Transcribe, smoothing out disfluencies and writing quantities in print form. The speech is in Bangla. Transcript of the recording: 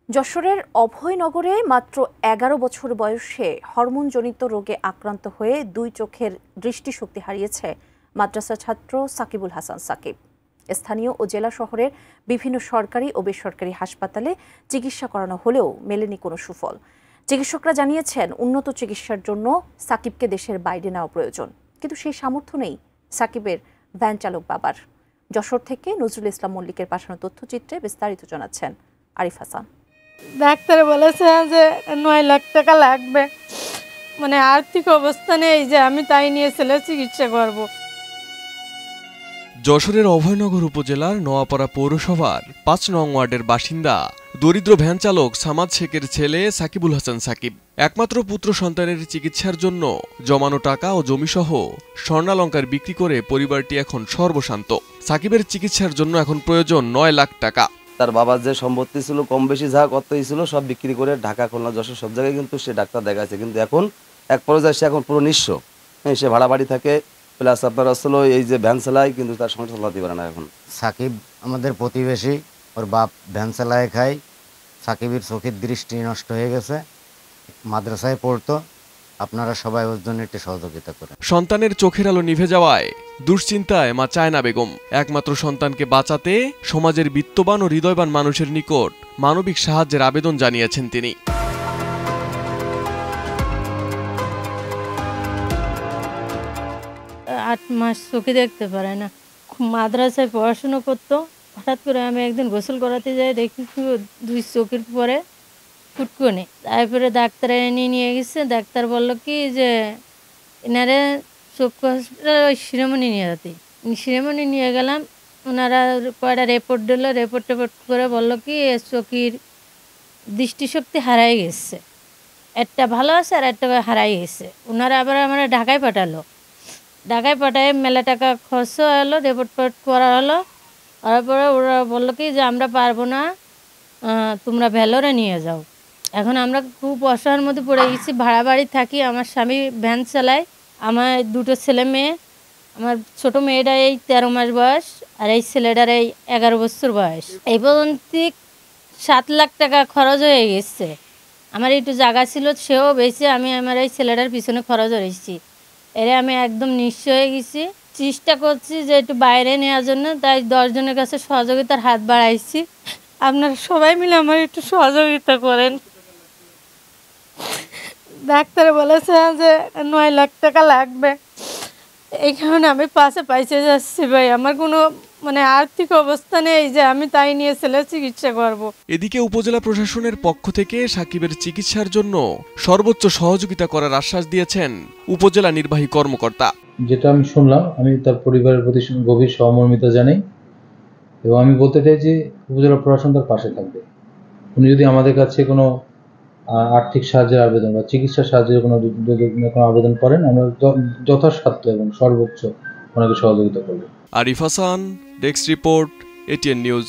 যশোরের অভয়নগরে মাত্র ১১ বছর বয়সে হরমোনজনিত রোগে আক্রান্ত হয়ে দুই চোখের দৃষ্টিশক্তি হারিয়েছে মাদ্রাসা ছাত্র সাকিবুল হাসান সাকিব। স্থানীয় ও জেলা শহরের বিভিন্ন সরকারি ও বেসরকারি হাসপাতালে চিকিৎসা করানো হলেও মেলেনি কোনো সুফল। চিকিৎসকরা জানিয়েছেন উন্নত চিকিৎসার জন্য সাকিবকে দেশের বাইরে নেওয়া প্রয়োজন, কিন্তু সেই সামর্থ্য নেই সাকিবের ভ্যান চালক বাবার। যশোর থেকে নজরুল ইসলাম মল্লিকের পাঠানো তথ্যচিত্রে বিস্তারিত জানাচ্ছেন আরিফ হাসান। ডাক্তার বলেছে যে ৯ লাখ টাকা লাগবে, মানে আর্থিক অবস্থা নেই যে আমি তাই নিয়ে ছেলে চিকিৎসা করব। যশোরের অভয়নগর উপজেলার নোয়াপাড়া পৌরসভার ৫ নং ওয়ার্ডের বাসিন্দা দরিদ্র ভ্যান চালক সামাদ শেখের ছেলে সাকিবুল হাসান সাকিব একমাত্র পুত্র সন্তানের চিকিৎসার জন্য জমানো টাকা ও জমিসহ স্বর্ণালংকার বিক্রি করে পরিবারটি এখন সর্বশান্ত। সাকিবের চিকিৎসার জন্য এখন প্রয়োজন ৯ লাখ টাকা। তার বাবার যে সম্পত্তি ছিল কম বেশি যা কতই ছিল সব বিক্রি করে ঢাকা, খুলনা, যশোর সব জায়গায় কিন্তু সে ডাক্তার দেখাচ্ছে, কিন্তু এখন এক পর্যায়ে সে এখন পুরো নিঃস্ব। সে ভাড়া বাড়ি থাকে, প্লাস আপনার আসলে এই যে ভ্যান চালায়, কিন্তু তার সংসার চালাতে পারে না। এখন সাকিব আমাদের প্রতিবেশী, ওর বাপ ভ্যান চালায় খায়। সাকিবের চোখের দৃষ্টি নষ্ট হয়ে গেছে, মাদ্রাসায় পড়তো। আপনারা সবাই ওর জন্য একটু সহযোগিতা করেন। সন্তানের চোখের আলো নিভে যাওয়ায় দুশ্চিন্তায় মা চায়না বেগম একমাত্র সন্তানকে বাঁচাতে সমাজের বিত্তবান ও হৃদয়বান মানুষের নিকট মানবিক সাহায্যের আবেদন জানিয়েছেন তিনি। ৮ মাস চোখে দেখতে পারে না, মাদ্রাসায় পড়াশুনো করতো। হঠাৎ করে আমি একদিন গোসল করাতে যাই, দেখি দুই চোখের পরে ফুটকুনি। তারপরে ডাক্তার এনে নিয়ে গেছে। ডাক্তার বলল কি যে এনারে চক্ষু হসপিটাল ওই শিরোমণি নিয়ে যেতে। শিরোমণি নিয়ে গেলাম, ওনারা কয়টা রিপোর্ট দিল। রিপোর্ট করে বলল কি চোখের দৃষ্টিশক্তি হারাই গেছে, একটা ভালো আছে আর একটা হারাই গেছে। ওনারা আবার আমরা ঢাকায় পাঠালো। ঢাকায় পাঠায় মেলা টাকা খরচ হলো, রিপোর্ট করা হলো। তারপরে ওরা বললো কি যে আমরা পারবো না, তোমরা ভেলোরে নিয়ে যাও। এখন আমরা খুব অসহায়ের মধ্যে পড়ে গেছি। ভাড়া বাড়ি থাকি, আমার স্বামী ভ্যান চালায়, আমার দুটো ছেলে মেয়ে। আমার ছোট মেয়েটা এই 13 মাস বয়স, আর এই ছেলেটার এই 11 বছর বয়স। এই পর্যন্ত 7 লাখ টাকা খরচ হয়ে গেছে। আমার একটু জায়গা ছিল, সেও বেশি আমি আমার এই ছেলেটার পিছনে খরচ হয়েছি। এরে আমি একদম নিঃস্ব হয়ে গেছি। চেষ্টা করছি যে একটু বাইরে নেওয়ার জন্য, তাই 10 জনের কাছে সহযোগিতার হাত বাড়াইছি। আপনারা সবাই মিলে আমার একটু সহযোগিতা করেন। ডাক্তার বলেছে যে ৯ লাখ টাকা লাগবে, এই কারণে আমি পাশে পাইছে যাচ্ছি। ভাই আমার কোনো মানে আর্থিক অবস্থা নেই যে আমি তাই নিয়ে ছেলে চিকিৎসা করব। এদিকে উপজেলা প্রশাসনের পক্ষ থেকে সাকিবের চিকিৎসার জন্য সর্বোচ্চ সহযোগিতা করার আশ্বাস দিয়েছেন উপজেলা নির্বাহী কর্মকর্তা। যেটা আমি শুনলাম, আমি তার পরিবারের প্রতি গভীর সহমর্মিতা জানাই এবং আমি বলতে চাই যে উপজেলা প্রশাসন তার পাশে থাকবে। উনি যদি আমাদের কাছে কোনো আর্থিক সাহায্যের আবেদন বা চিকিৎসা সাহায্যের কোনো আবেদন করেন, আমরা যথাসাধ্য এবং সর্বোচ্চ ওনাকে সহযোগিতা করব। Arif Hasan, desk report, ATN news.